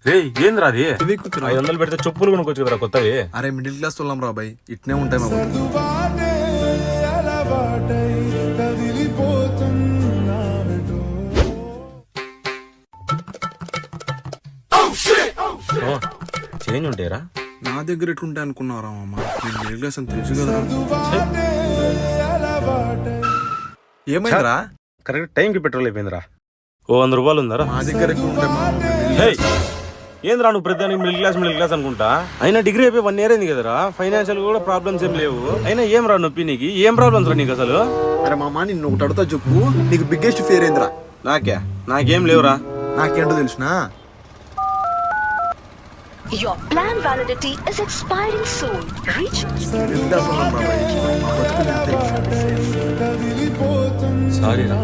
రే ఏంద్రా అది ఇవి కూతురు 500 పెడితే చెప్పులు కొనుక్కోవచ్చు కదరా కొత్తవి. అరే మిడిల్ క్లాస్ వాళ్ళం రా బాయ్, ఇట్నే ఉంటాయి మా బతుకులు. చేంజ్ ఉంటాయరా? నా దగ్గర ఎట్లుంటాయి అనుకున్నారా మామ? నేను మిడిల్ క్లాస్ అని తెలుసు కదా. ఏమైందిరా? కరెక్ట్ టైంకి పెట్రోల్ అయిపోయిందిరా. ఓ 100 రూపాయలు ఉందరా? మా దగ్గర ఎక్కువ ఉంటాయి మామ. ఏంద్రా నువ్వు ప్రతిదానికి మిడిల్ క్లాస్ అనుకుంటా? అయినా డిగ్రీ అయిపోయి 1 ఇయర్ అయింది కదరా, ఫైనాన్షియల్ కూడా ప్రాబ్లమ్స్ ఏం లేవు. అయినా ఏం రా నొప్పి నీకు? ఏం ప్రాబ్లమ్స్ రా నీకు అసలు? అరే మామ నిన్ను ఒకటి అడుగుతా చెప్పు, నీకు బిగ్గెస్ట్ ఫేర్ ఏందిరా? నాకేం లేవురా. నాకేంటో తెలుసునా? Your plan validity is expiring soon. Reach. Middle class వాళ్ళం రా బాయ్, మా బతుకులు ఇంతే. సారీ రా.